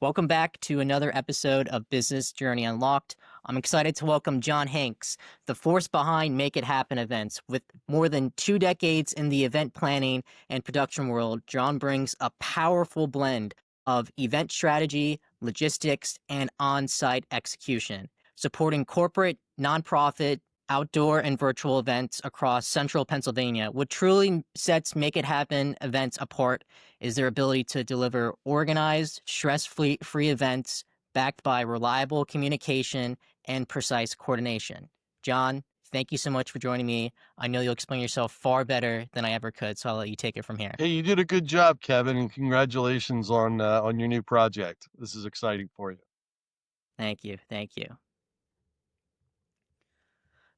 Welcome back to another episode of Business Journey Unlocked. I'm excited to welcome John Hanks, the force behind Make It Happen events. With more than 2 decades in the event planning and production world, John brings a powerful blend of event strategy, logistics, and on site execution, supporting corporate, nonprofit, outdoor, and virtual events across central Pennsylvania. What truly sets Make It Happen events apart is their ability to deliver organized, stress-free events backed by reliable communication and precise coordination. John, thank you so much for joining me. I know you'll explain yourself far better than I ever could, so I'll let you take it from here. Hey, you did a good job, Kevin, and congratulations on your new project. This is exciting for you. Thank you. Thank you.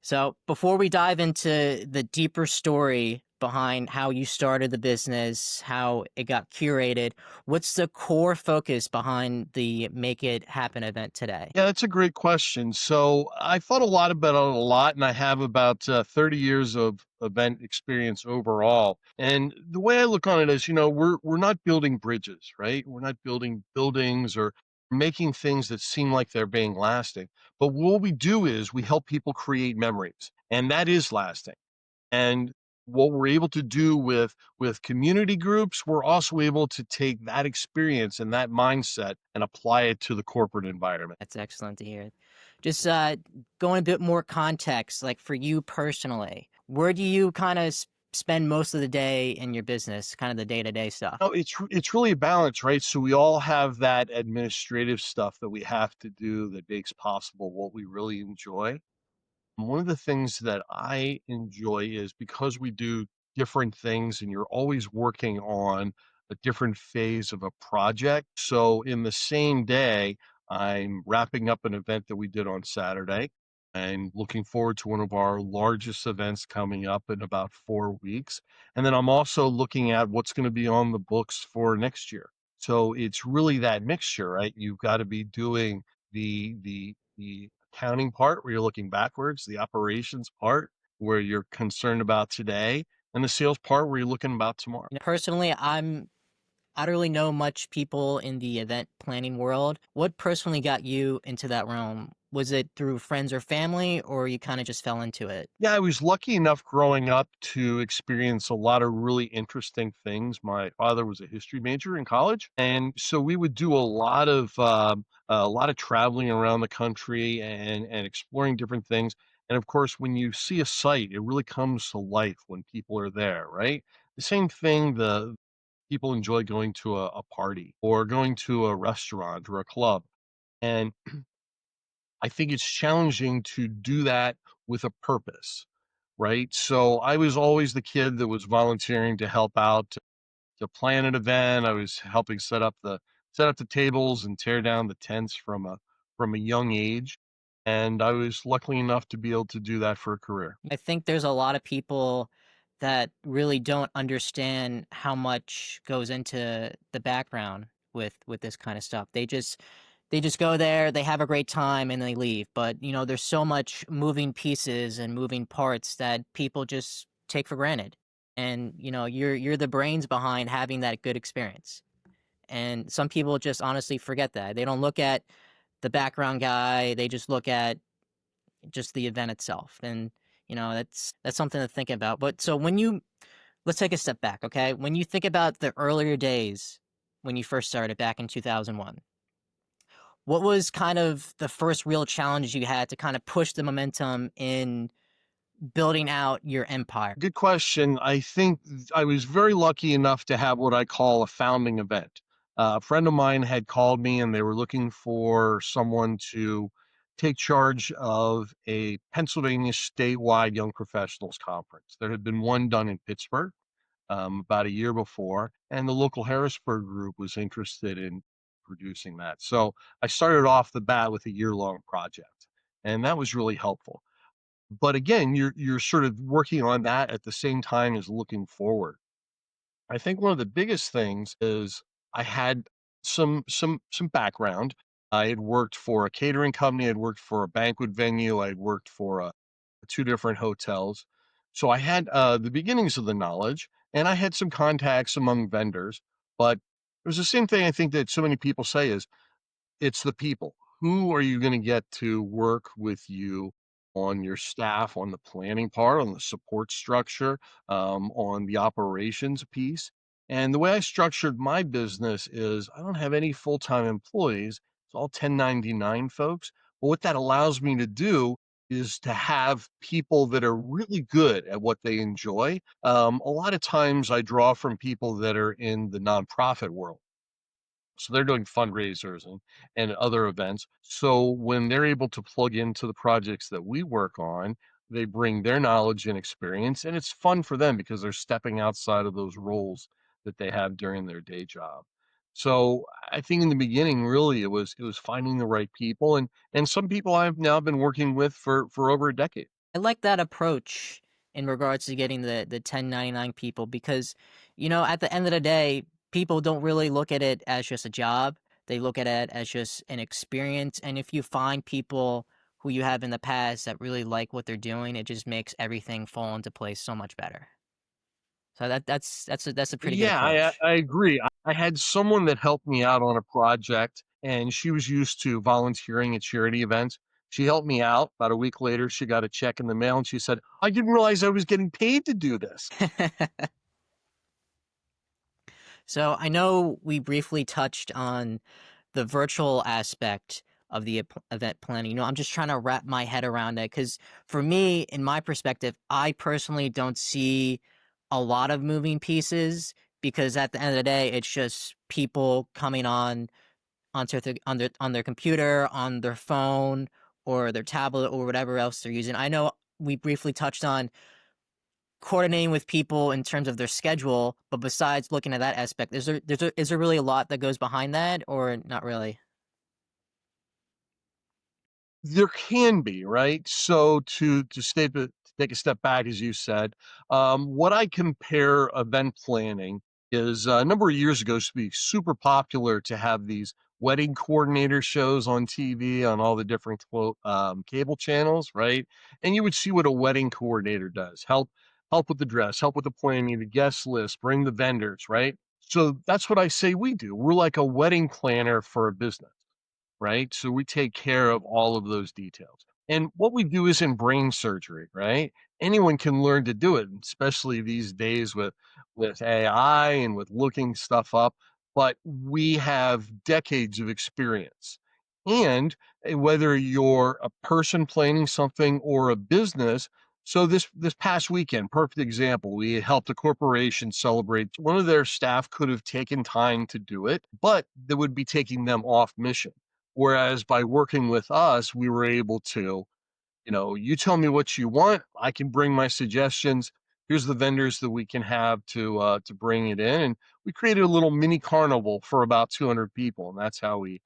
So, before we dive into the deeper story behind how you started the business, how it got curated, what's the core focus behind the Make It Happen event today? Yeah, that's a great question. So I thought a lot about it a lot, and I have about 30 years of event experience overall. And the way I look on it is, we're not building bridges, right? We're not building buildings or making things that seem like they're being lasting. But what we do is we help people create memories, and that is lasting. And what we're able to do with community groups, we're also able to take that experience and that mindset and apply it to the corporate environment. That's excellent to hear. Just going a bit more context, like for you personally, where do you kind of spend most of the day in your business, kind of the day to day stuff? No, it's really a balance, right? So we all have that administrative stuff that we have to do that makes possible what we really enjoy. One of the things that I enjoy is because we do different things and you're always working on a different phase of a project. So in the same day, I'm wrapping up an event that we did on Saturday. I'm looking forward to one of our largest events coming up in about 4 weeks. And then I'm also looking at what's going to be on the books for next year. So it's really that mixture, right? You've got to be doing the accounting part where you're looking backwards, the operations part where you're concerned about today, and the sales part where you're looking about tomorrow. Personally, I don't really know much people in the event planning world. What personally got you into that realm? Was it through friends or family, or you kind of just fell into it? Yeah, I was lucky enough growing up to experience a lot of really interesting things. My father was a history major in college, and so we would do a lot of traveling around the country and exploring different things. And of course, when you see a site, it really comes to life when people are there, right? The same thing the people enjoy going to a party or going to a restaurant or a club. And I think it's challenging to do that with a purpose, right? So I was always the kid that was volunteering to help out to plan an event. I was helping set up the tables and tear down the tents from a young age. And I was lucky enough to be able to do that for a career. I think there's a lot of people that really don't understand how much goes into the background with this kind of stuff. They just go there, they have a great time, and they leave. But there's so much moving pieces and moving parts that people just take for granted. And you're the brains behind having that good experience. And some people just honestly forget that. They don't look at the background guy. They just look at just the event itself. And that's something to think about. But so let's take a step back, okay? When you think about the earlier days when you first started back in 2001, what was kind of the first real challenge you had to kind of push the momentum in building out your empire? Good question. I think I was very lucky enough to have what I call a founding event. A friend of mine had called me and they were looking for someone to take charge of a Pennsylvania statewide young professionals conference. There had been one done in Pittsburgh about a year before, and the local Harrisburg group was interested in producing that. So I started off the bat with a year-long project, and that was really helpful. But again, you're sort of working on that at the same time as looking forward. I think one of the biggest things is I had some background. I had worked for a catering company, I'd worked for a banquet venue, I'd worked for two different hotels. So I had the beginnings of the knowledge and I had some contacts among vendors, but it was the same thing I think that so many people say is It's the people. Who are you going to get to work with you on your staff, on the planning part, on the support structure, on the operations piece? And the way I structured my business is I don't have any full-time employees. It's all 1099 folks. But what that allows me to do is to have people that are really good at what they enjoy. A lot of times I draw from people that are in the nonprofit world. So they're doing fundraisers and other events. So when they're able to plug into the projects that we work on, they bring their knowledge and experience, and it's fun for them because they're stepping outside of those roles that they have during their day job. So I think in the beginning, really, it was finding the right people, and some people I've now been working with for over a decade. I like that approach in regards to getting the 1099 people because, at the end of the day, people don't really look at it as just a job. They look at it as just an experience. And if you find people who you have in the past that really like what they're doing, it just makes everything fall into place so much better. So that's a pretty good Yeah, I approach. I agree. I had someone that helped me out on a project, and she was used to volunteering at charity events. She helped me out. About a week later, she got a check in the mail, and she said, "I didn't realize I was getting paid to do this." So I know we briefly touched on the virtual aspect of the event planning. I'm just trying to wrap my head around it because for me, in my perspective, I personally don't see a lot of moving pieces because at the end of the day, it's just people coming on their computer, on their phone, or their tablet, or whatever else they're using. I know we briefly touched on coordinating with people in terms of their schedule, but besides looking at that aspect, is there really a lot that goes behind that, or not really? There can be, right? So to take a step back, as you said, what I compare event planning is a number of years ago it used to be super popular to have these wedding coordinator shows on TV on all the different cable channels, right? And you would see what a wedding coordinator does: help with the dress, help with the planning, the guest list, bring the vendors, right? So that's what I say we do. We're like a wedding planner for a business, right? So we take care of all of those details. And what we do isn't brain surgery, right? Anyone can learn to do it, especially these days with AI and with looking stuff up. But we have decades of experience. And whether you're a person planning something or a business, so this past weekend, perfect example, we helped a corporation celebrate. One of their staff could have taken time to do it, but that would be taking them off mission. Whereas by working with us, we were able to, you tell me what you want, I can bring my suggestions. Here's the vendors that we can have to bring it in, and we created a little mini carnival for about 200 people, and that's how we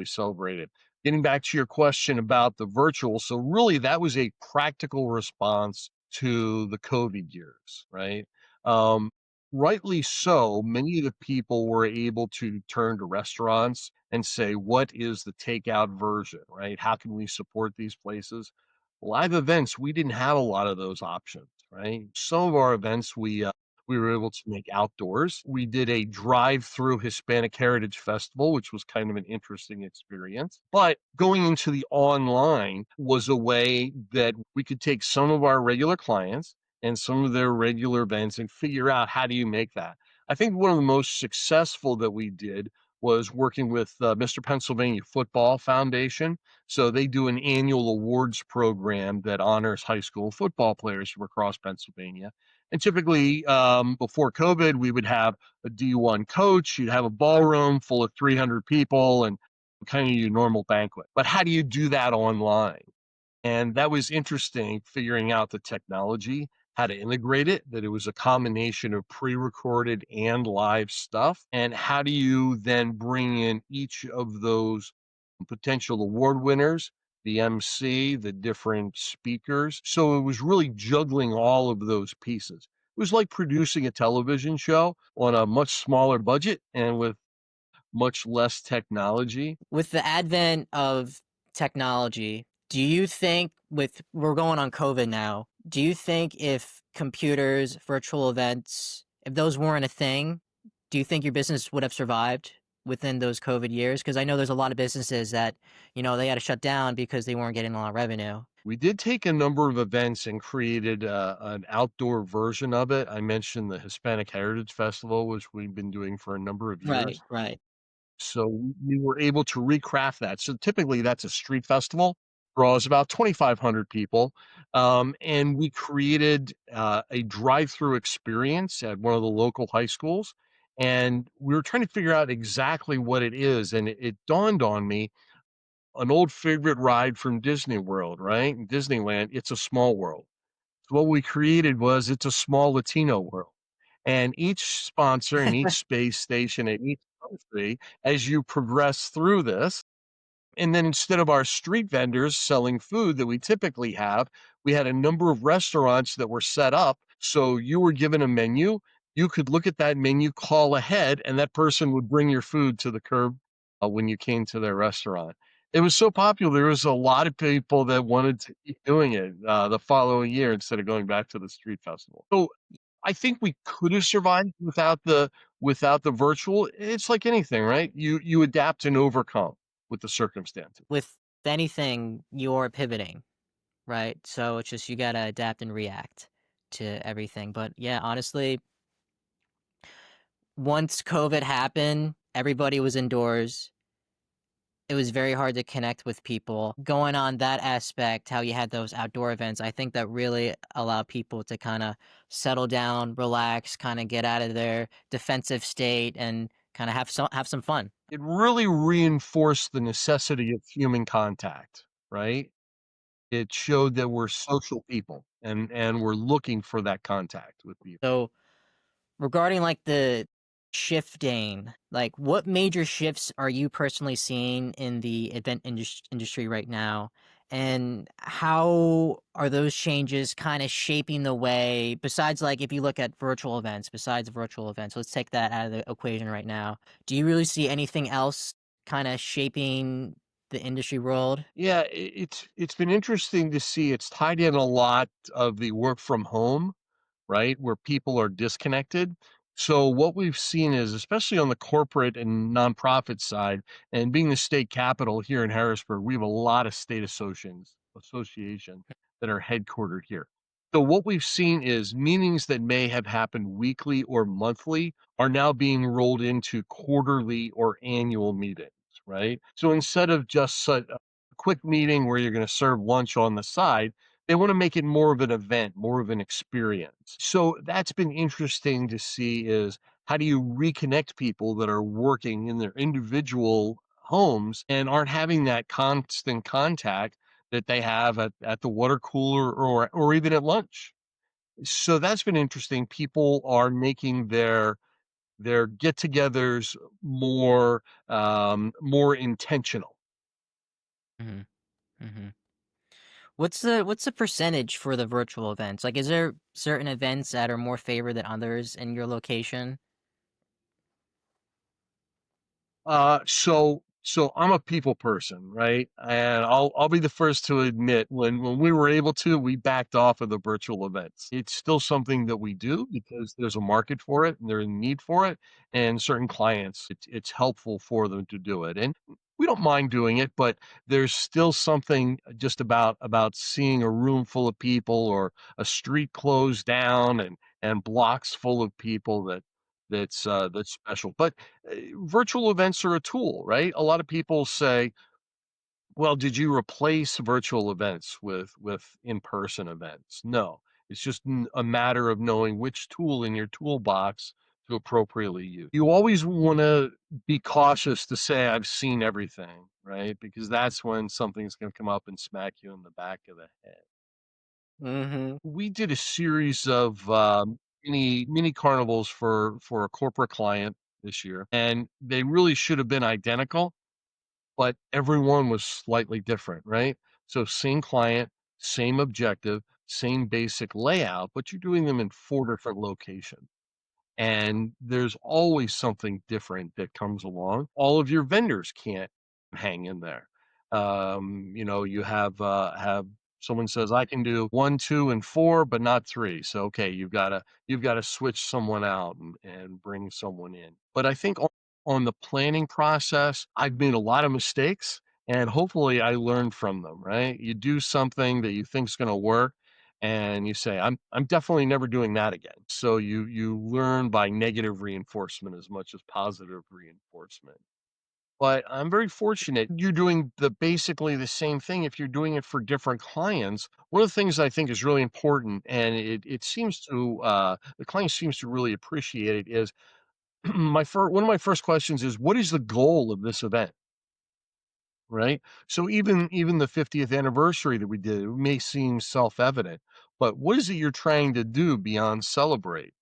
celebrated. Getting back to your question about the virtual, so really that was a practical response to the COVID years, right? Um, Rightly so, many of the people were able to turn to restaurants and say, what is the takeout version, right? How can we support these places? Live events, we didn't have a lot of those options, right? Some of our events we were able to make outdoors. We did a drive-through Hispanic Heritage Festival, which was kind of an interesting experience. But going into the online was a way that we could take some of our regular clients and some of their regular events and figure out how do you make that. I think one of the most successful that we did was working with Mr. Pennsylvania Football Foundation. So they do an annual awards program that honors high school football players from across Pennsylvania. And typically, before COVID, we would have a D1 coach, you'd have a ballroom full of 300 people, and kind of your normal banquet. But how do you do that online? And that was interesting, figuring out the technology, how to integrate it, that it was a combination of pre-recorded and live stuff. And how do you then bring in each of those potential award winners, the MC, the different speakers? So it was really juggling all of those pieces. It was like producing a television show on a much smaller budget and with much less technology. With the advent of technology, do you think with we're going on COVID now, do you think if computers, virtual events, if those weren't a thing, do you think your business would have survived? within those COVID years? Because I know there's a lot of businesses that, they had to shut down because they weren't getting a lot of revenue. We did take a number of events and created an outdoor version of it. I mentioned the Hispanic Heritage Festival, which we've been doing for a number of Right, years. right. So we were able to recraft that. So typically that's a street festival, draws about 2,500 people. And we created a drive-through experience at one of the local high schools. And we were trying to figure out exactly what it is. And it dawned on me an old favorite ride from Disney World, right? In Disneyland, It's a Small World. So what we created was It's a Small Latino World. And each sponsor and each space station and each country, as you progress through this, and then instead of our street vendors selling food that we typically have, we had a number of restaurants that were set up. So you were given a menu. You could look at that menu, call ahead, and that person would bring your food to the curb when you came to their restaurant. It was so popular. There was a lot of people that wanted to keep doing it the following year instead of going back to the street festival. So I think we could have survived without the virtual. It's like anything, right? You adapt and overcome with the circumstances. With anything, you're pivoting, right? So it's just you gotta adapt and react to everything. But yeah, honestly, once COVID happened, everybody was indoors. It was very hard to connect with people. Going on that aspect, how you had those outdoor events, I think that really allowed people to kind of settle down, relax, kind of get out of their defensive state and kind of have some fun. It really reinforced the necessity of human contact, right? It showed that we're social people and we're looking for that contact with people. So regarding like the shifting, like what major shifts are you personally seeing in the event industry right now? And how are those changes kind of shaping the way, besides like if you look at virtual events, let's take that out of the equation right now. Do you really see anything else kind of shaping the industry world? Yeah, it's been interesting to see. It's tied in a lot of the work from home, right? Where people are disconnected. So what we've seen is, especially on the corporate and nonprofit side, and being the state capital here in Harrisburg, we have a lot of state association that are headquartered here. So what we've seen is meetings that may have happened weekly or monthly are now being rolled into quarterly or annual meetings, right? So instead of just a quick meeting where you're going to serve lunch on the side, they wanna make it more of an event, more of an experience. So that's been interesting to see is how do you reconnect people that are working in their individual homes and aren't having that constant contact that they have at the water cooler or even at lunch. So that's been interesting. People are making their get-togethers more intentional. Hmm. Hmm. What's the percentage for the virtual events? Like, is there certain events that are more favored than others in your location? So I'm a people person, right? And I'll be the first to admit when we were able to, we backed off of the virtual events. It's still something that we do because there's a market for it and there's a need for it, and certain clients, it's helpful for them to do it. And we don't mind doing it, but there's still something just about seeing a room full of people or a street closed down and blocks full of people that's special. But virtual events are a tool, right? A lot of people say, "Well, did you replace virtual events with in-person events?" No, it's just a matter of knowing which tool in your toolbox to appropriately use. You always want to be cautious to say, "I've seen everything," right? Because that's when something's going to come up and smack you in the back of the head. Mhm. We did a series of mini carnivals for a corporate client this year, and they really should have been identical, but everyone was slightly different, right? So same client, same objective, same basic layout, but you're doing them in 4 different locations. And there's always something different that comes along. All of your vendors can't hang in there. You have someone says, "I can do 1, 2, and 4, but not 3." So, okay, you've gotta switch someone out and bring someone in. But I think on the planning process. I've made a lot of mistakes and hopefully I learned from them, right? You do something that you think's going to work and you say I'm definitely never doing that again. So you learn by negative reinforcement as much as positive reinforcement. But I'm very fortunate you're doing the basically the same thing if you're doing it for different clients. One of the things I think is really important, and it seems to, the client seems to really appreciate it is one of my first questions is, "What is the goal of this event?" Right? So even the 50th anniversary that we did, it may seem self-evident, but what is it you're trying to do beyond celebrate?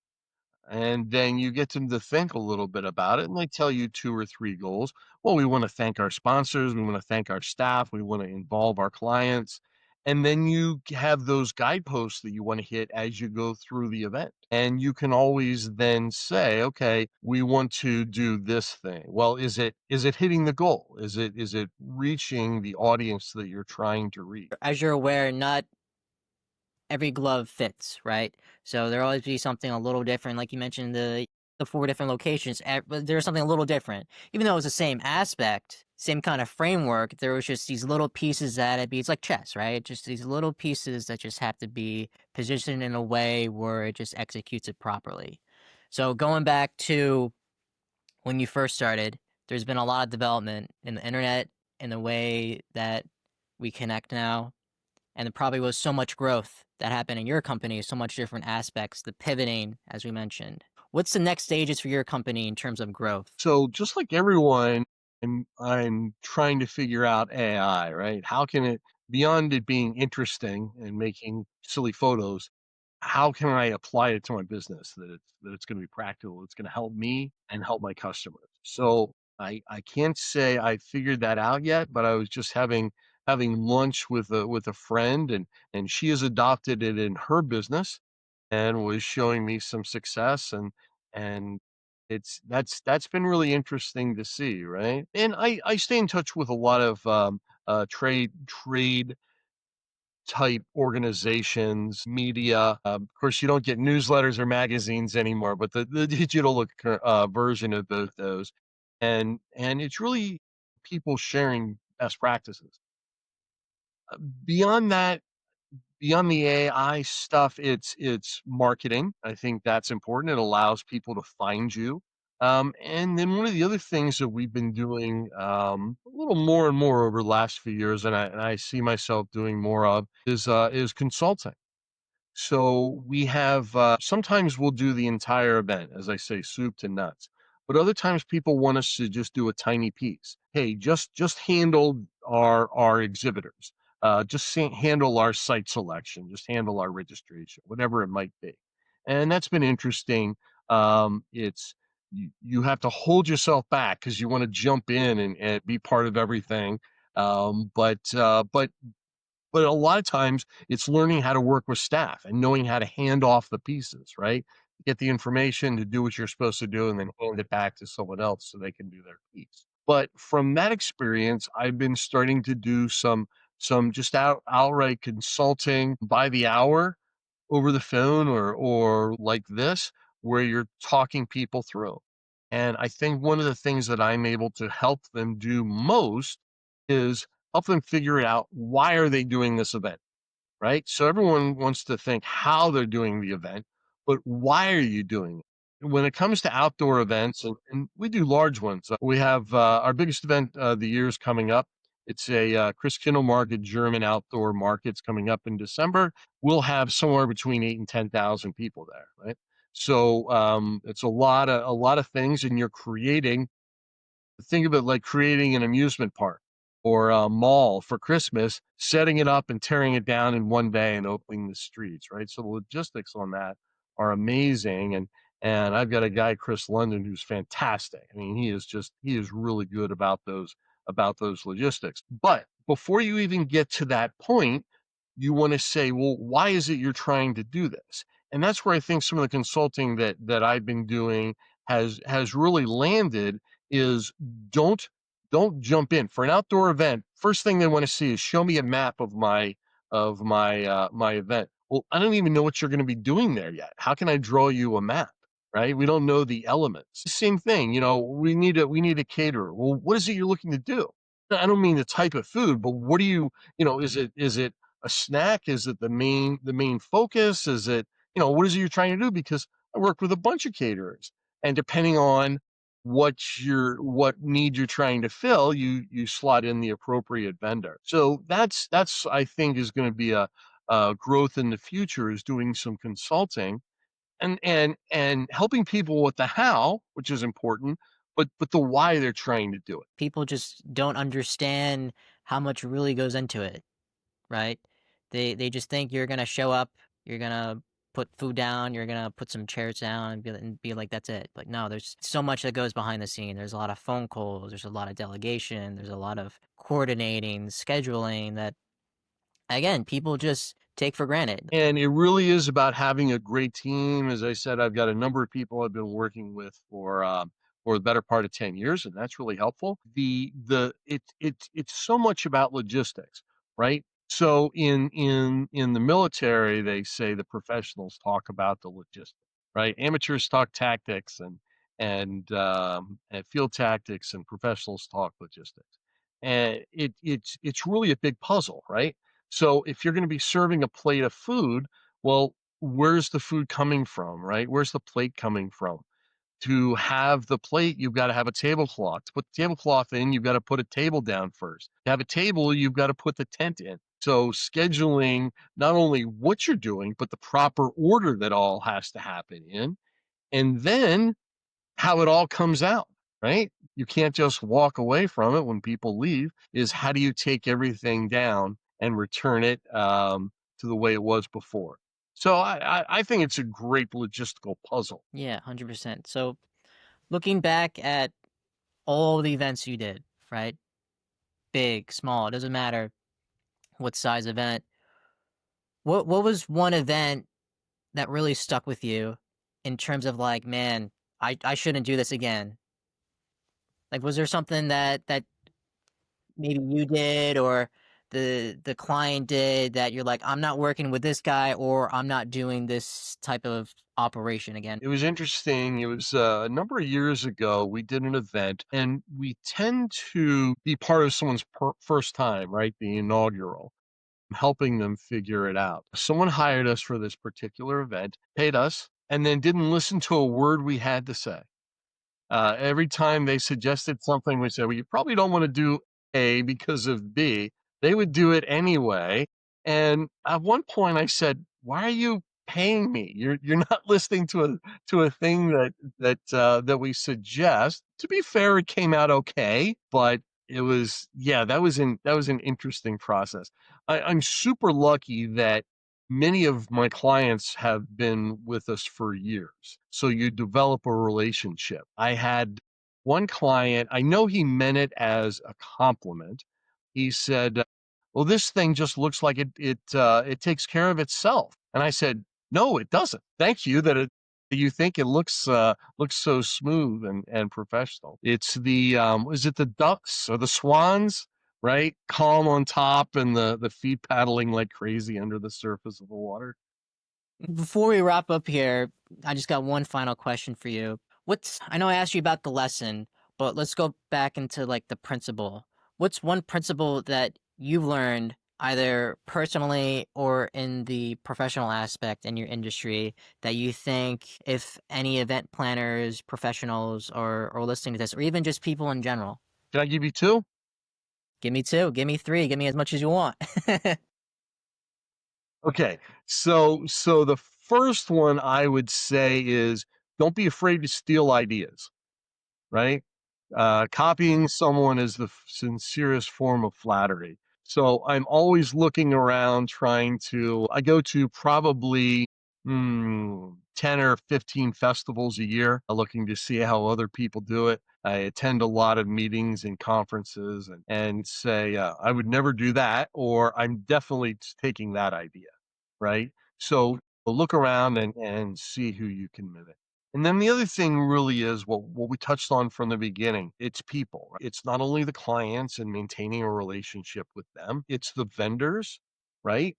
And then you get them to think a little bit about it, and they tell you 2 or 3 goals. Well, we wanna thank our sponsors, we wanna thank our staff, we wanna involve our clients, and then you have those guideposts that you wanna hit as you go through the event. And you can always then say, "Okay, we want to do this thing." Well, is it hitting the goal? Is it reaching the audience that you're trying to reach? As you're aware, not every glove fits, right? So there'll always be something a little different. Like you mentioned, the 4 different locations, but there's something a little different. Even though it was the same aspect, same kind of framework, there was just these little pieces that it be it's like chess, right? Just these little pieces that just have to be positioned in a way where it just executes it properly. So going back to when you first started, there's been a lot of development in the internet, in the way that we connect now, and there probably was so much growth that happened in your company, so much different aspects, the pivoting, as we mentioned. What's the next stages for your company in terms of growth? So just like everyone, I'm trying to figure out AI, right? How can it, beyond it being interesting and making silly photos, how can I apply it to my business that it's going to be practical, it's going to help me and help my customers. So I can't say I figured that out yet, but I was just having lunch with a friend, and she has adopted it in her business and was showing me some success, and that's been really interesting to see, right? And I stay in touch with a lot of trade type organizations, media. Of course, you don't get newsletters or magazines anymore, but the digital version of those, and it's really people sharing best practices. Beyond that, beyond the AI stuff, it's marketing. I think that's important. It allows people to find you. And then one of the other things that we've been doing a little more and more over the last few years, and I see myself doing more of, is consulting. So we have sometimes we'll do the entire event, as I say, soup to nuts. But other times people want us to just do a tiny piece. Hey, just handle our exhibitors. Handle our site selection. Just handle our registration, whatever it might be. And that's been interesting. It's you have to hold yourself back because you want to jump in and be part of everything. But a lot of times it's learning how to work with staff and knowing how to hand off the pieces, right? Get the information to do what you're supposed to do and then hand it back to someone else so they can do their piece. But from that experience, I've been starting to do some just outright consulting by the hour over the phone or like this, where you're talking people through. And I think one of the things that I'm able to help them do most is help them figure out, why are they doing this event, right? So everyone wants to think how they're doing the event, but why are you doing it? When it comes to outdoor events, and we do large ones, we have our biggest event of the year is coming up. It's a Christkindl market, German outdoor markets coming up in December. We'll have somewhere between 8 and 10,000 people there, right? So it's a lot of things, and you're creating, think of it like creating an amusement park or a mall for Christmas, setting it up and tearing it down in one day and opening the streets, right? So the logistics on that are amazing. And I've got a guy, Chris London, who's fantastic. I mean, he is really good about those logistics. But before you even get to that point, you want to say, well, why is it you're trying to do this? And that's where I think some of the consulting that I've been doing has really landed is, don't don't jump in for an outdoor event. First thing they want to see is, show me a map of my event. Well, I don't even know what you're going to be doing there yet. How can I draw you a map? right? We don't know the elements. Same thing, we need a caterer. Well, what is it you're looking to do? I don't mean the type of food, but what do is it a snack? Is it the main focus? Is it, what is it you're trying to do? Because I work with a bunch of caterers, and depending on what need you're trying to fill, you slot in the appropriate vendor. So that's I think is going to be a growth in the future, is doing some consulting and helping people with the how, which is important, but the why they're trying to do it. People just don't understand how much really goes into it, right? They just think you're gonna show up, you're gonna put food down, you're gonna put some chairs down and be like, "That's it." Like, no, there's so much that goes behind the scene. There's a lot of phone calls, there's a lot of delegation, there's a lot of coordinating, scheduling that, again, people just take for granted. And it really is about having a great team. As I said, I've got a number of people I've been working with for the better part of 10 years, and that's really helpful. It's so much about logistics, right? So in the military, they say the professionals talk about the logistics, right? Amateurs talk tactics and field tactics, and professionals talk logistics. And it's really a big puzzle, right? So if you're going to be serving a plate of food, well, where's the food coming from, right? Where's the plate coming from? To have the plate, you've got to have a tablecloth. To put the tablecloth in, you've got to put a table down first. To have a table, you've got to put the tent in. So scheduling not only what you're doing, but the proper order that all has to happen in, and then how it all comes out, right? You can't just walk away from it when people leave. Is how do you take everything down and return it to the way it was before? So I think it's a great logistical puzzle. Yeah, 100%. So, looking back at all the events you did, right? Big, small, it doesn't matter what size event. What was one event that really stuck with you in terms of like, man, I shouldn't do this again? Like, was there something that maybe you did or the client did that you're like, I'm not working with this guy or I'm not doing this type of operation again? It was interesting. It was a number of years ago. We did an event, and we tend to be part of someone's first time, right? The inaugural, helping them figure it out. Someone hired us for this particular event, paid us, and then didn't listen to a word we had to say. Every time they suggested something, we said, "Well, you probably don't want to do A because of B." They would do it anyway. And at one point, I said, "Why are you paying me? You're not listening to a thing that we suggest." To be fair, it came out okay, but it was, yeah, that was an interesting process. I'm super lucky that many of my clients have been with us for years. So you develop a relationship. I had one client, I know he meant it as a compliment. He said, "Well, this thing just looks like it takes care of itself." And I said, "No, it doesn't. Thank you that you think it looks so smooth and professional. It's the is it the ducks or the swans, right? Calm on top and the feet paddling like crazy under the surface of the water." Before we wrap up here, I just got one final question for you. I know I asked you about the lesson, but let's go back into like the principle. What's one principle that you've learned either personally or in the professional aspect in your industry that you think if any event planners, professionals or listening to this, or even just people in general? Can I give you two? Give me two, give me three, give me as much as you want. Okay. So the first one I would say is, don't be afraid to steal ideas, right? Copying someone is the sincerest form of flattery. So I'm always looking around trying to, I go to probably 10 or 15 festivals a year, looking to see how other people do it. I attend a lot of meetings and conferences and say, I would never do that, or I'm definitely taking that idea, right? So look around and see who you can mimic. And then the other thing really is what we touched on from the beginning. It's people. Right? It's not only the clients and maintaining a relationship with them, it's the vendors, right?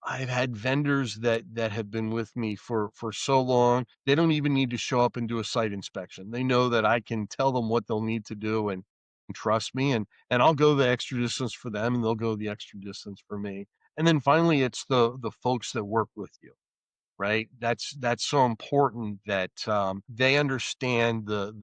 I've had vendors that have been with me for so long, they don't even need to show up and do a site inspection. They know that I can tell them what they'll need to do and trust me, and I'll go the extra distance for them, and they'll go the extra distance for me. And then finally, it's the folks that work with you, right? That's so important that, they understand the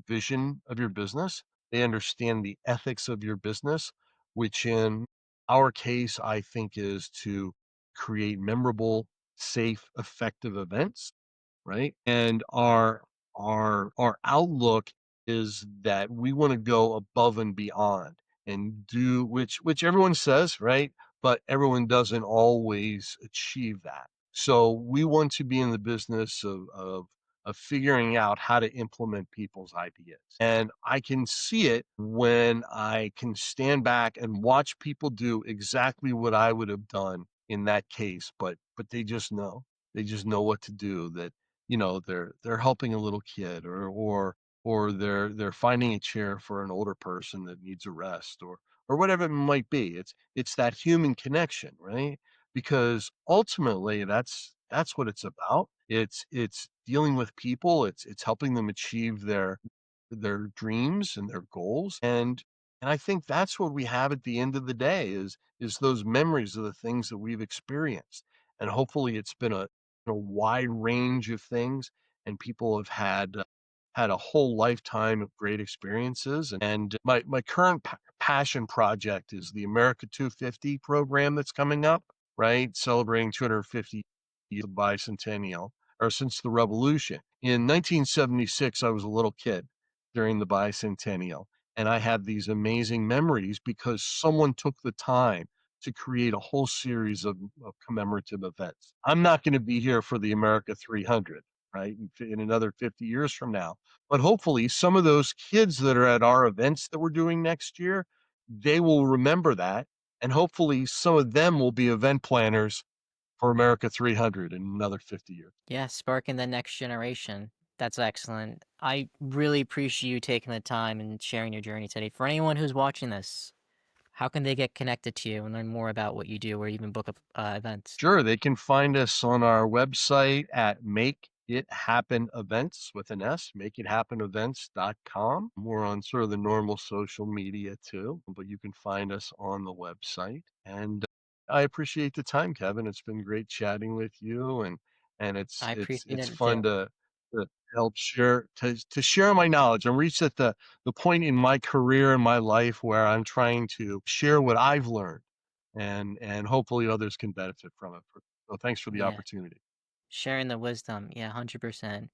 vision of your business. They understand the ethics of your business, which in our case, I think is to create memorable, safe, effective events, right? And our outlook is that we want to go above and beyond and do which everyone says, right? But everyone doesn't always achieve that. So we want to be in the business of figuring out how to implement people's ideas. And I can see it when I can stand back and watch people do exactly what I would have done in that case, but they just know. They just know what to do, that they're helping a little kid, or they're finding a chair for an older person that needs a rest, or whatever it might be. It's that human connection, right? Because ultimately that's what it's about. It's dealing with people, it's helping them achieve their dreams and their goals. And I think that's what we have at the end of the day is those memories of the things that we've experienced. And hopefully it's been a wide range of things, and people have had a whole lifetime of great experiences. And my current passion project is the America 250 program that's coming up, right? Celebrating 250 years of bicentennial, or since the revolution. In 1976, I was a little kid during the bicentennial, and I had these amazing memories because someone took the time to create a whole series of commemorative events. I'm not going to be here for the America 300, right? In another 50 years from now. But hopefully, some of those kids that are at our events that we're doing next year, they will remember that. And hopefully, some of them will be event planners for America 300 in another 50 years. Yeah, sparking the next generation. That's excellent. I really appreciate you taking the time and sharing your journey today. For anyone who's watching this, how can they get connected to you and learn more about what you do or even book events? Sure, they can find us on our website at Make It Happen Events with an S, makeithappenevents.com. We're on sort of the normal social media too, but you can find us on the website. And I appreciate the time, Kevin. It's been great chatting with you, and it's I it's appreciate it's it too. fun to help share to share my knowledge. I'm reached at the point in my career and my life where I'm trying to share what I've learned, and hopefully others can benefit from it. So thanks for the Yeah, opportunity. sharing the wisdom. Yeah, 100%.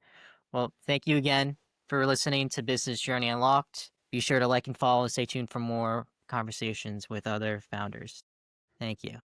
Well, thank you again for listening to Business Journey Unlocked. Be sure to like and follow and stay tuned for more conversations with other founders. Thank you.